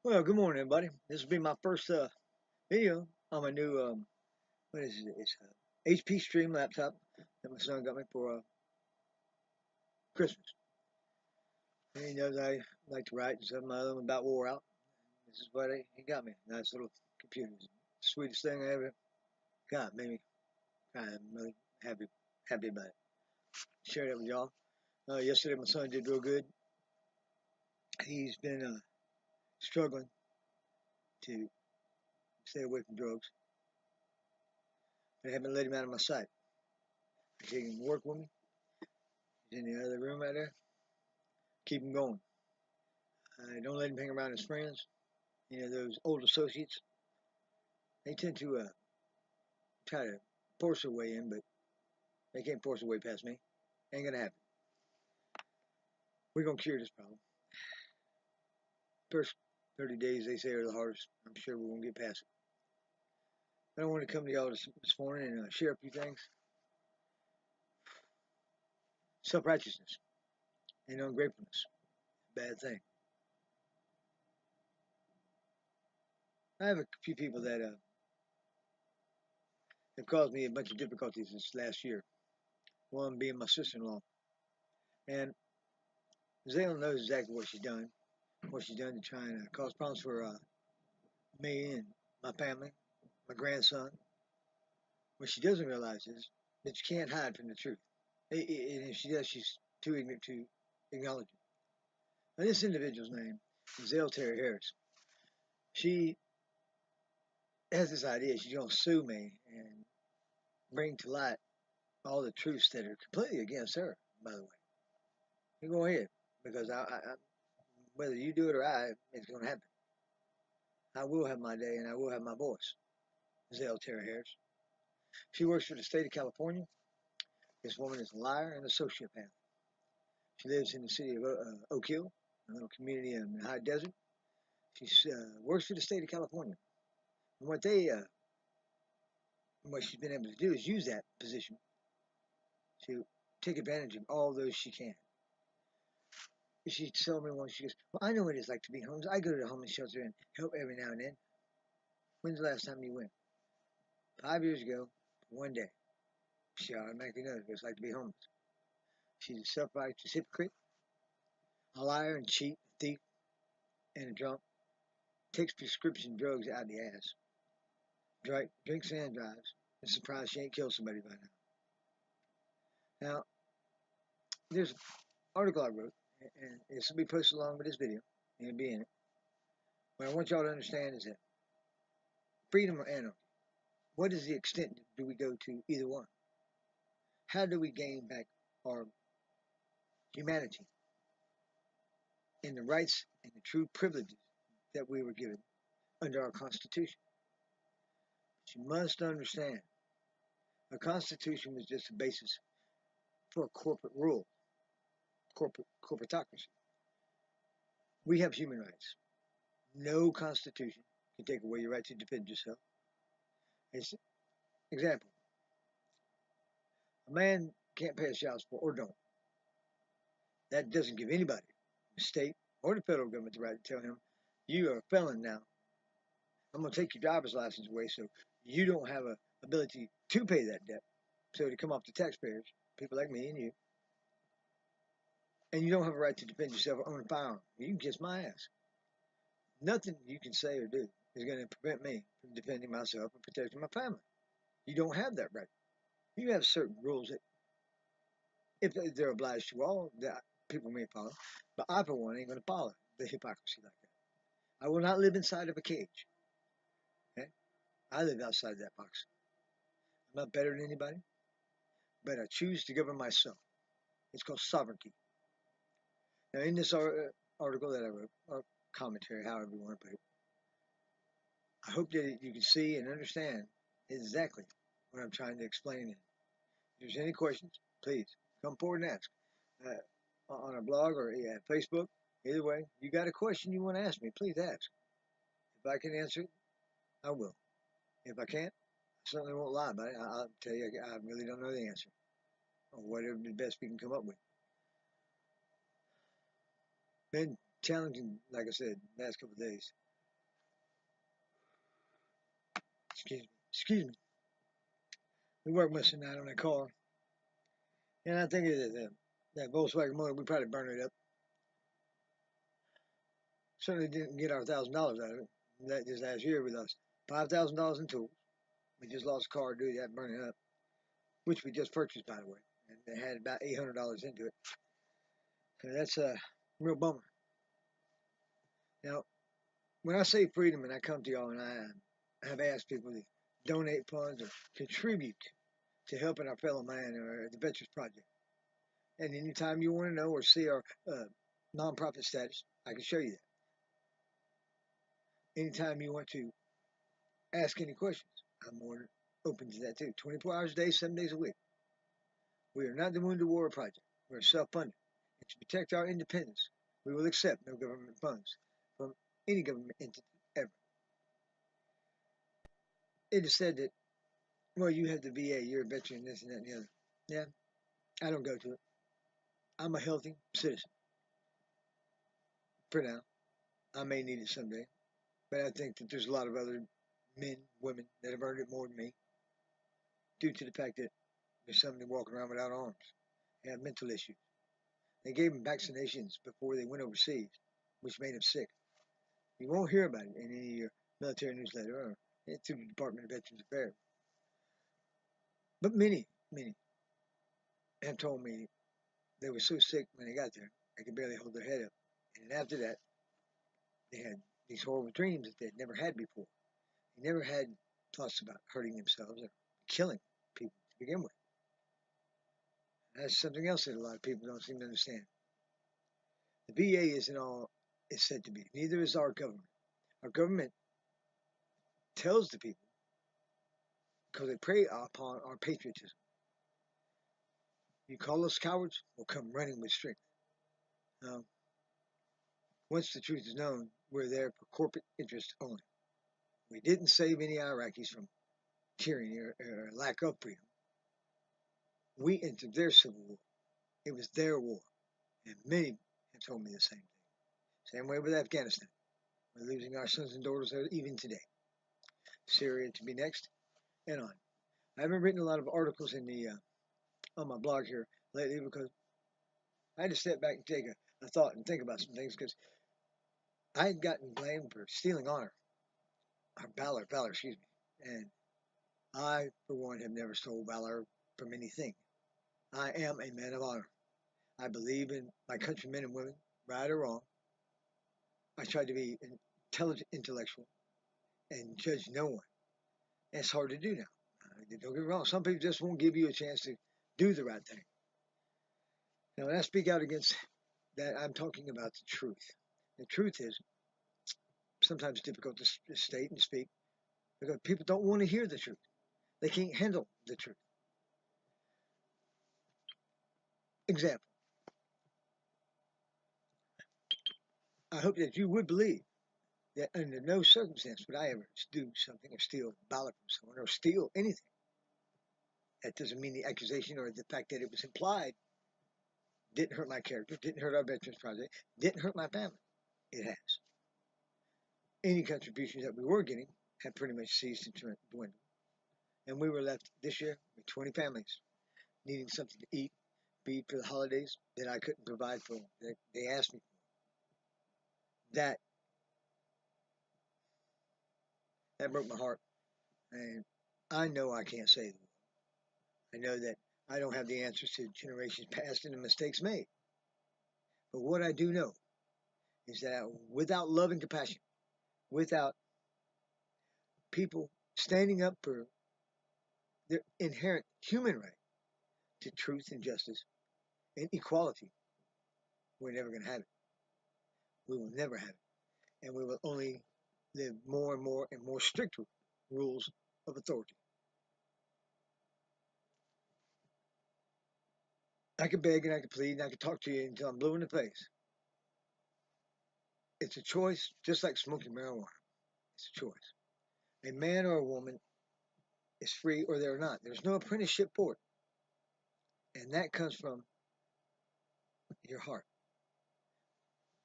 Well, good morning, everybody. This will be my first video on my new what is it? It's HP Stream laptop that my son got me for Christmas. And he knows I like to write and stuff. My other one about wore out. This is what he got me. Nice little computer. It's the sweetest thing I ever got. Made me cry. I'm really happy about it. Share that with y'all. Yesterday, my son did real good. He's been struggling to stay away from drugs. I haven't let him out of my sight. I take him to work with me. He's in the other room right there. Keep him going. Don't let him hang around his friends. You know, those old associates, they tend to try to force their way in, but they can't force their way past me. Ain't gonna happen. We're gonna cure this problem. First 30 days, they say, are the hardest. I'm sure we're gonna get past it. But I want to come to y'all this morning and share a few things. Self-righteousness and ungratefulness, bad thing. I have a few people that have caused me a bunch of difficulties this last year. One being my sister-in-law, and Zale knows exactly what she's done to try and cause problems for me and my family, my grandson. What she doesn't realize is that you can't hide from the truth. And if she does, she's too ignorant to acknowledge it. Now, this individual's name is Zell Terry Harris. She has this idea she's going to sue me and bring to light all the truths that are completely against her, by the way. You go ahead, because whether you do it or I, it's going to happen. I will have my day and I will have my voice. Zell Terry Harris. She works for the state of California. This woman is a liar and a sociopath. She lives in the city of Oak Hill, a little community in the high desert. She works for the state of California. And what she's been able to do is use that position to take advantage of all those she can. She told me once, she goes, well, I know what it's like to be homeless. I go to the homeless shelter and help every now and then. When's the last time you went? 5 years ago, one day. She automatically knows what it's like to be homeless. She's a self-righteous hypocrite, a liar and cheat, a thief, and a drunk. Takes prescription drugs out the ass. Drinks and drives. I'm surprised she ain't killed somebody by now. Now, there's an article I wrote, and this will be posted along with this video, and it'll be in it. What I want y'all to understand is that freedom or anarchy, what is the extent do we go to either one? How do we gain back our humanity and the rights and the true privileges that we were given under our Constitution? But you must understand, a Constitution was just a basis for a corporate rule, corporatocracy. We have human rights. No Constitution can take away your right to defend yourself. It's example. A man can't pay a child support or don't. That doesn't give anybody, the state or the federal government, the right to tell him, you are a felon now. I'm going to take your driver's license away so you don't have a ability to pay that debt. So to come off the taxpayers, people like me and you, and you don't have a right to defend yourself or own a firearm. You can kiss my ass. Nothing you can say or do is going to prevent me from defending myself and protecting my family. You don't have that right. You have certain rules that, if they're obliged to all, that people may follow. But I, for one, ain't going to follow the hypocrisy like that. I will not live inside of a cage. Okay? I live outside that box. I'm not better than anybody, but I choose to govern myself. It's called sovereignty. Now, in this article that I wrote, or commentary, however you want to put it, I hope that you can see and understand exactly what I'm trying to explain. If there's any questions, please come forward and ask. On our blog or Facebook, either way, you got a question you want to ask me, please ask. If I can answer it, I will. If I can't, I certainly won't lie about it. I'll tell you, I really don't know the answer, or whatever the best we can come up with. Been challenging, like I said, the last couple of days. Excuse me. We worked most of the night on that car, and I think that Volkswagen motor, we probably burned it up. Certainly didn't get our $1,000 out of it. That just last year we lost $5,000 in tools. We just lost a car due to that burning up, which we just purchased, by the way, and it had about $800 into it. So that's a real bummer. Now, when I say freedom, and I come to y'all and I have asked people to donate funds or contribute to helping our fellow man or the Veterans Project. And anytime you want to know or see our nonprofit status, I can show you that. Anytime you want to ask any questions, I'm more open to that too. 24 hours a day, 7 days a week. We are not the Wounded Warrior Project. We're self-funded. And to protect our independence, we will accept no government funds from any government entity ever. It is said that, well, you have the VA, you're a veteran, this and that and the other. Yeah, I don't go to it. I'm a healthy citizen for now. I may need it someday, but I think that there's a lot of other men, women that have earned it more than me due to the fact that there's somebody walking around without arms. They have mental issues. They gave them vaccinations before they went overseas, which made them sick. You won't hear about it in any of your military newsletter or through the Department of Veterans Affairs. But many have told me they were so sick when they got there, they could barely hold their head up. And after that, they had these horrible dreams that they'd never had before. They never had thoughts about hurting themselves or killing people to begin with. That's something else that a lot of people don't seem to understand. The VA isn't all it's said to be. Neither is our government. Our government tells the people, because they prey upon our patriotism. You call us cowards, we'll come running with strength. Now, once the truth is known, we're there for corporate interest only. We didn't save any Iraqis from tyranny or lack of freedom. We entered their civil war. It was their war. And many have told me the same thing. Same way with Afghanistan. We're losing our sons and daughters there even today. Syria to be next, and on. I haven't written a lot of articles in the on my blog here lately because I had to step back and take a thought and think about some things because I had gotten blamed for stealing honor, or valor, excuse me. And I, for one, have never stole valor from anything. I am a man of honor. I believe in my countrymen and women, right or wrong. I try to be an intelligent intellectual and judge no one. And it's hard to do now. Don't get me wrong. Some people just won't give you a chance to do the right thing. Now, when I speak out against that, I'm talking about the truth. The truth is sometimes difficult to state and speak because people don't want to hear the truth. They can't handle the truth. Example. I hope that you would believe that under no circumstance would I ever do something or steal a ballot from someone or steal anything. That doesn't mean the accusation or the fact that it was implied didn't hurt my character, didn't hurt our Veterans Project, didn't hurt my family. It has. Any contributions that we were getting have pretty much ceased and dwindled. And we were left this year with 20 families needing something to eat, feed for the holidays that I couldn't provide for them. They asked me for. That broke my heart. And I know I can't save them. I know that I don't have the answers to generations past and the mistakes made. But what I do know is that without love and compassion, without people standing up for their inherent human right to truth and justice and equality, we're never going to have it. We will never have it. And we will only live more and more strict rules of authority. I can beg and I can plead and I can talk to you until I'm blue in the face. It's a choice, just like smoking marijuana. It's a choice. A man or a woman is free or they're not. There's no apprenticeship for it. And that comes from your heart.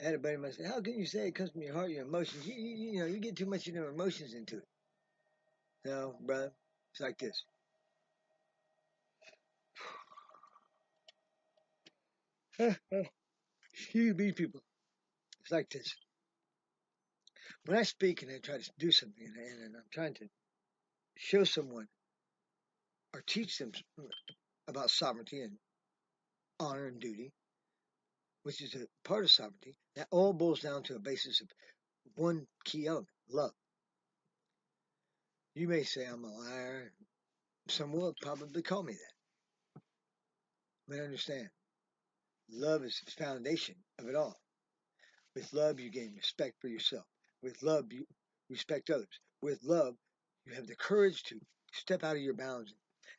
I had a buddy of mine say, how can you say it comes from your heart, your emotions? You know, you get too much of your emotions into it. No, brother, it's like this. Excuse me, people. It's like this. When I speak and I try to do something and I'm trying to show someone or teach them about sovereignty and honor and duty, which is a part of sovereignty, that all boils down to a basis of one key element: love. You may say I'm a liar. Some will probably call me that. But understand, love is the foundation of it all. With love, you gain respect for yourself. With love, you respect others. With love, you have the courage to step out of your bounds,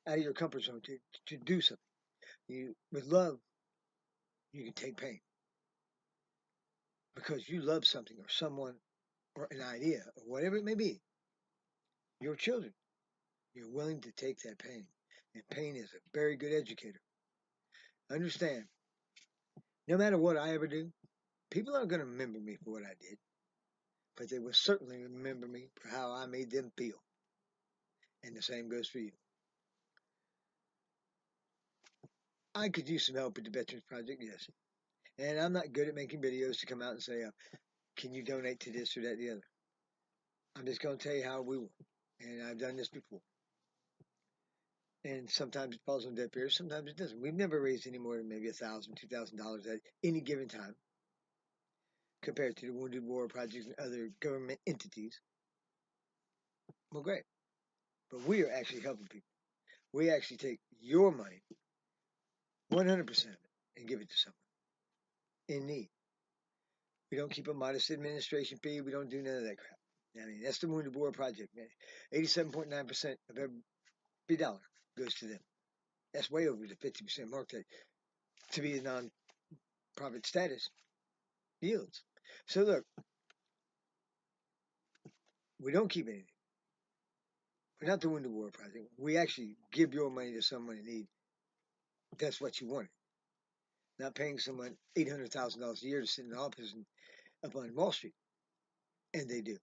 out of your comfort zone to do something. With love, you can take pain because you love something or someone or an idea or whatever it may be. Your children, you're willing to take that pain. And pain is a very good educator. Understand, no matter what I ever do, people aren't going to remember me for what I did, but they will certainly remember me for how I made them feel. And the same goes for you. I could use some help with the Veterans Project, yes. And I'm not good at making videos to come out and say, can you donate to this or that or the other. I'm just going to tell you how we work. And I've done this before. And sometimes it falls on deaf ears, sometimes it doesn't. We've never raised any more than maybe $1,000, $2,000 at any given time compared to the Wounded Warrior Project and other government entities. Well, great. But we are actually helping people. We actually take your money, 100% of it, and give it to someone in need. We don't keep a modest administration fee. We don't do none of that crap. I mean, that's the Wounded Warrior Project, man. 87.9% of every dollar goes to them. That's way over the 50% mark that, to be a non-profit status, yields. So look, we don't keep anything. We're not the Wounded Warrior Project. We actually give your money to someone in need. That's what you wanted. Not paying someone $800,000 a year to sit in an office up on Wall Street. And they do.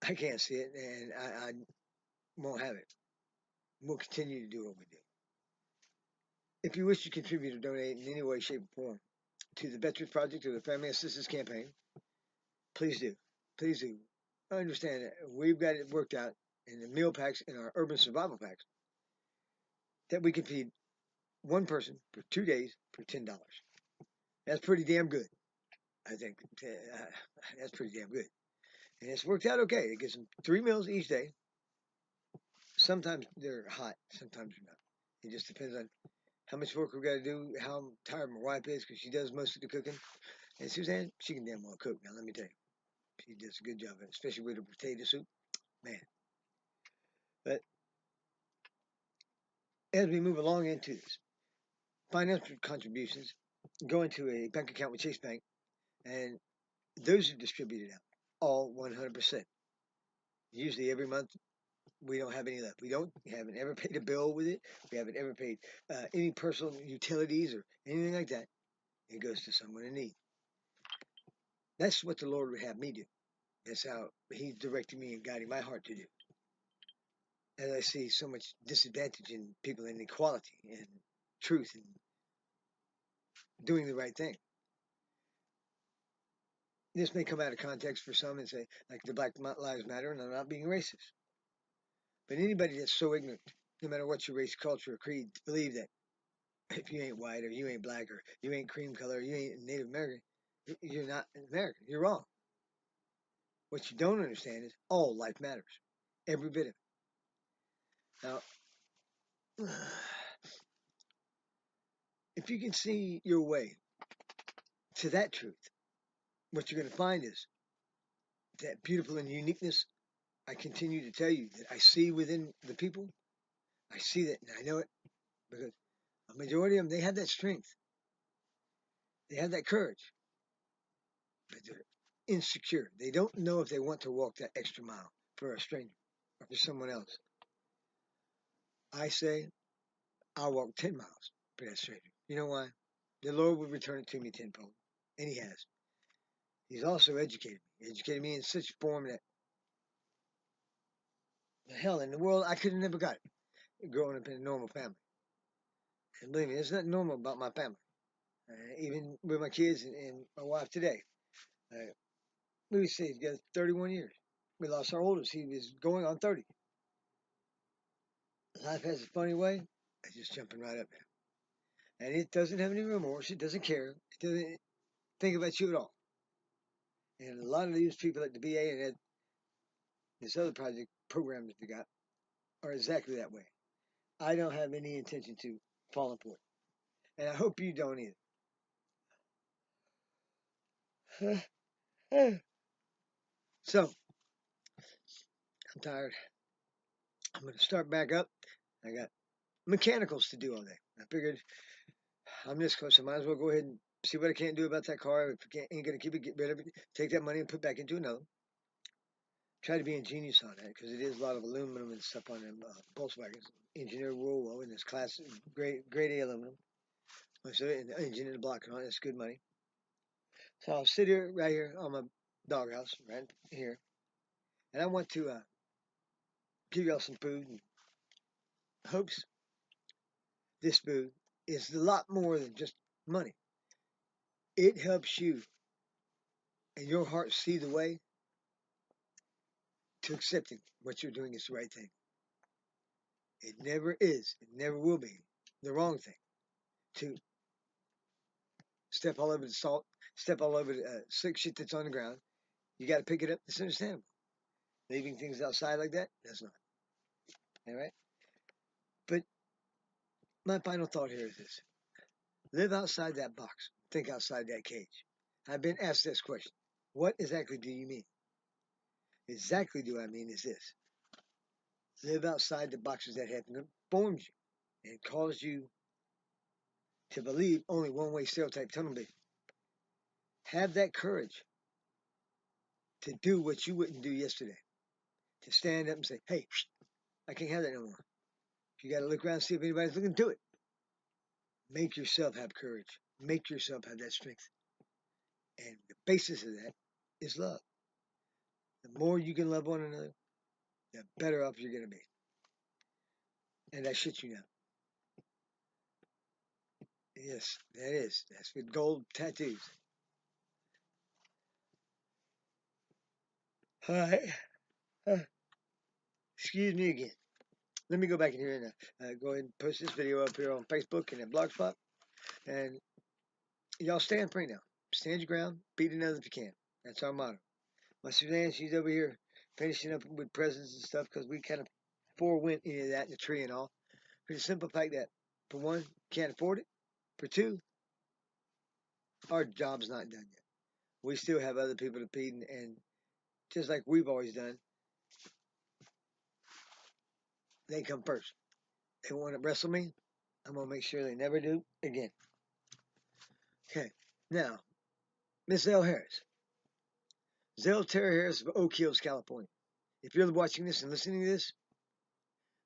I can't see it, and I won't have it. We'll continue to do what we do. If you wish to contribute or donate in any way, shape, or form to the Veterans Project or the Family Assistance Campaign, please do. Please do. I understand that we've got it worked out in the meal packs and our urban survival packs that we can feed one person for 2 days for $10. That's pretty damn good, I think. That's pretty damn good. And it's worked out okay. It gives them 3 meals each day. Sometimes they're hot, sometimes they're not. It just depends on how much work we got to do, how tired my wife is, because she does most of the cooking. And Suzanne, she can damn well cook. Now, let me tell you, she does a good job, especially with the potato soup. Man. But as we move along into this, financial contributions go into a bank account with Chase Bank, and those are distributed out, all 100%. Usually every month, we don't have any left. We haven't ever paid a bill with it. We haven't ever paid any personal utilities or anything like that. It goes to someone in need. That's what the Lord would have me do. That's how He's directing me and guiding my heart to do. As I see so much disadvantage in people and equality and truth and doing the right thing. This may come out of context for some and say, like the Black Lives Matter, and I'm not being racist. But anybody that's so ignorant, no matter what your race, culture, or creed, believe that if you ain't white or you ain't black or you ain't cream color or you ain't Native American, you're not American. You're wrong. What you don't understand is all life matters. Every bit of it. Now, if you can see your way to that truth, what you're going to find is that beautiful and uniqueness I continue to tell you that I see within the people. I see that and I know it because a majority of them, they have that strength. They have that courage, but they're insecure. They don't know if they want to walk that extra mile for a stranger or for someone else. I say I'll walk 10 miles for that stranger. You know why? The Lord will return it to me tenfold. And He has. He's also educated me. He educated me in such a form that The hell in the world, I could have never got it growing up in a normal family. And believe me, there's nothing normal about my family. Even with my kids and my wife today. Uh, we stayed together 31 years. We lost our oldest. He was going on 30. Life has a funny way of just jumping right up there. And it doesn't have any remorse. It doesn't care. It doesn't think about you at all. And a lot of these people at the VA and this other project program that they got are exactly that way. I don't have any intention to fall for it. And I hope you don't either. So, I'm tired. I'm going to start back up. I got mechanicals to do all day. I figured I'm this close. I might as well go ahead and see what I can't do about that car. If I ain't going to keep it, get rid of it. Take that money and put back into another. Try to be ingenious on that because it is a lot of aluminum and stuff on them Volkswagens. Engineered real well in this class, grade A aluminum. So and the engine in the block and all that's good money. So I'll sit here right here on my doghouse right here, and I want to give y'all some food and hopes. This food is a lot more than just money. It helps you and your heart see the way to accepting what you're doing is the right thing. It never is, it never will be the wrong thing to step all over the salt, step all over the slick shit that's on the ground. You got to pick it up. It's understandable. Leaving things outside like that, that's not. All right? But my final thought here is this: live outside that box, think outside that cage. I've been asked this question: what exactly do you mean? Exactly do I mean is this: live outside the boxes that have informed you and caused you to believe only one way stereotype tunnel vision. Have that courage to do what you wouldn't do yesterday. To stand up and say, hey, I can't have that no more. If you got to look around and see if anybody's looking, do it. Make yourself have courage. Make yourself have that strength. And the basis of that is love. The more you can love one another, the better off you're going to be. And that shit you know. Yes, that is. That's with gold tattoos. All right. Uh, excuse me again. Let me go back in here and go ahead and post this video up here on Facebook and at Blogspot. And y'all stand free now. Stand your ground. Beat another if you can. That's our motto. My Suzanne, she's over here finishing up with presents and stuff because we kind of forewent any of that in the tree and all. For the simple fact that, for one, can't afford it. For two, our job's not done yet. We still have other people to feed, and just like we've always done, they come first. They want to wrestle me. I'm going to make sure they never do again. Okay. Now, Miss L. Harris. Zell Terra Harris of Oak Hills, California. If you're watching this and listening to this,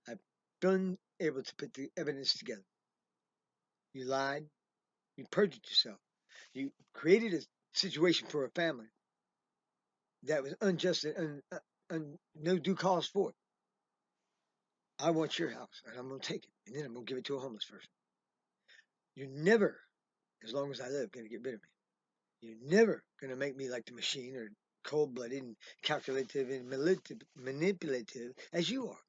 I've been able to put the evidence together. You lied. You perjured yourself. You created a situation for a family that was unjust and no due cause for it. I want your house, and I'm going to take it, and then I'm going to give it to a homeless person. You're never, as long as I live, going to get rid of me. You're never going to make me like the machine or cold-blooded and calculative and manipulative as you are.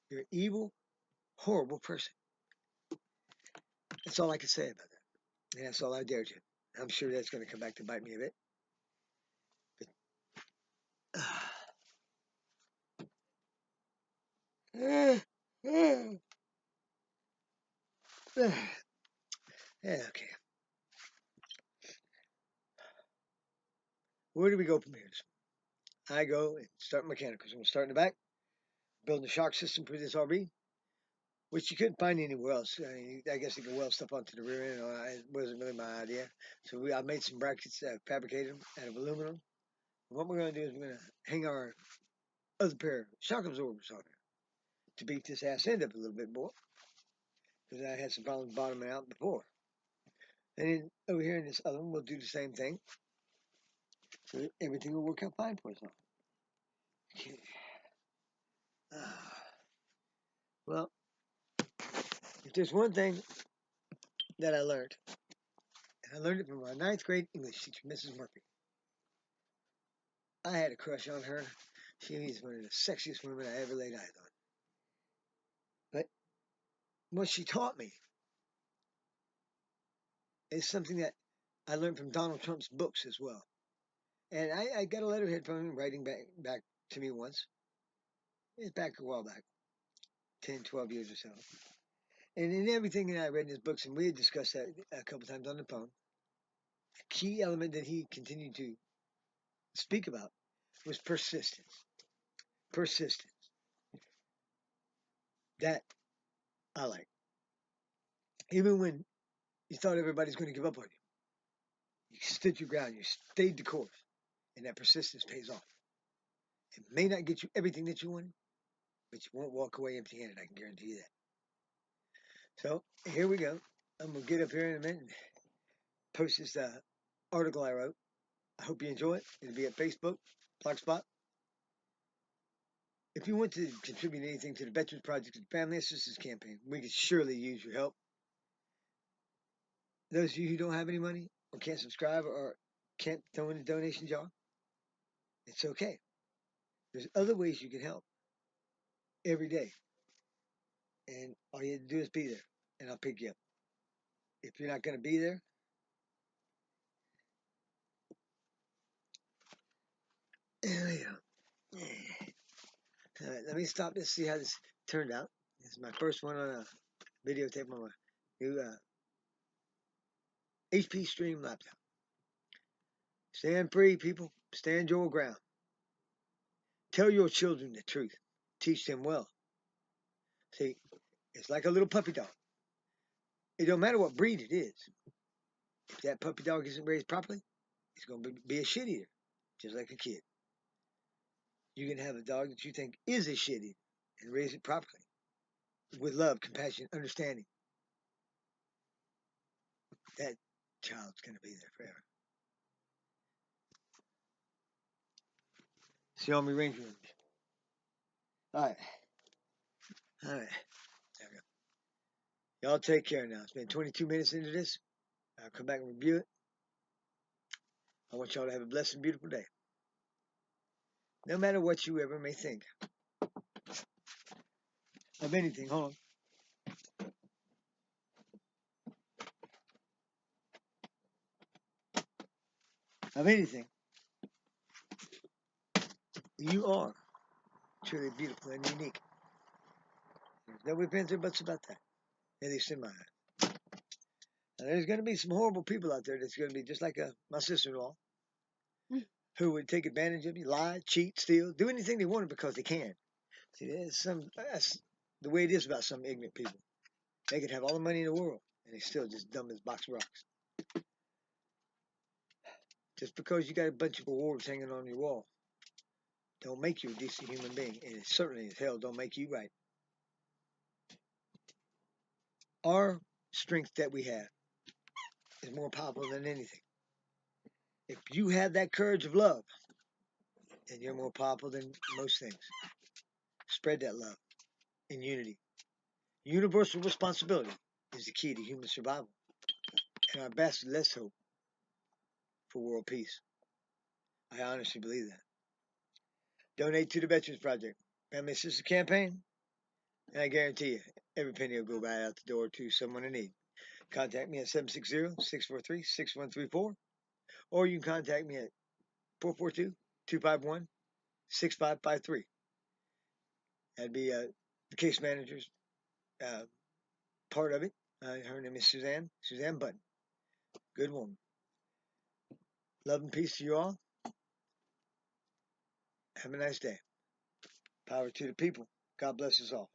You're an evil, horrible person. That's all I can say about that. And that's all I dare to. I'm sure that's going to come back to bite me a bit. But, okay. Where do we go from here? I go and start mechanicals. I'm going to start in the back, build a shock system for this RV, which you couldn't find anywhere else. I guess you could weld stuff onto the rear end. It wasn't really my idea. So I made some brackets, fabricated them out of aluminum. And what we're going to do is we're going to hang our other pair of shock absorbers on there to beat this ass end up a little bit more. Because I had some problems bottoming out before. And then over here in this other one, we'll do the same thing. So everything will work out fine for us now. Okay. Well, if there's one thing that I learned, and I learned it from my ninth grade English teacher, Mrs. Murphy. I had a crush on her. She was one of the sexiest women I ever laid eyes on. But what she taught me is something that I learned from Donald Trump's books as well. And I got a letterhead from him writing back to me once. It's back a while back, 10, 12 years or so. And in everything that I read in his books, and we had discussed that a couple times on the phone, the key element that he continued to speak about was persistence. Persistence. That I like. Even when you thought everybody's going to give up on you stood your ground, you stayed the course, and that persistence pays off. It may not get you everything that you wanted, but you won't walk away empty handed. I can guarantee you that. So here we go. I'm going to get up here in a minute and post this article I wrote. I hope you enjoy it. It'll be at Facebook, Blogspot. If you want to contribute anything to the Veterans Project and Family Assistance Campaign, we could surely use your help. Those of you who don't have any money or can't subscribe or can't throw in a donation jar, it's okay. There's other ways you can help every day. And all you have to do is be there, and I'll pick you up. If you're not going to be there, there we go. All right, let me stop this, see how this turned out. This is my first one on a videotape on my new HP Stream laptop. Stand free, people. Stand your ground. Tell your children the truth. Teach them well. See, it's like a little puppy dog. It don't matter what breed it is. If that puppy dog isn't raised properly, it's going to be a shit eater, just like a kid. You can have a dog that you think is a shit eater and raise it properly with love, compassion, understanding. That child's going to be there forever. See all my Ranger Rangers. All right. All right. There we go. Y'all take care now. It's been 22 minutes into this. I'll come back and review it. I want y'all to have a blessed and beautiful day. No matter what you ever may think of anything. Hold on. Of anything. You are truly beautiful and unique. There's no ifs or buts about that. At least in my eyes. Now, there's going to be some horrible people out there that's going to be just like my sister-in-law, who would take advantage of you, lie, cheat, steal, do anything they wanted because they can. See, that's the way it is about some ignorant people. They could have all the money in the world, and they're still just dumb as a box of rocks. Just because you got a bunch of awards hanging on your wall, don't make you a decent human being, and it certainly as hell don't make you right. Our strength that we have is more powerful than anything. If you have that courage of love, then you're more powerful than most things. Spread that love in unity. Universal responsibility is the key to human survival and our best less hope for world peace. I honestly believe that. Donate to the Veterans Project, Family Assistance Campaign, and I guarantee you, every penny will go right out the door to someone in need. Contact me at 760-643-6134, or you can contact me at 442-251-6553. That'd be the case manager's part of it. Her name is Suzanne Button. Good woman. Love and peace to you all. Have a nice day. Power to the people. God bless us all.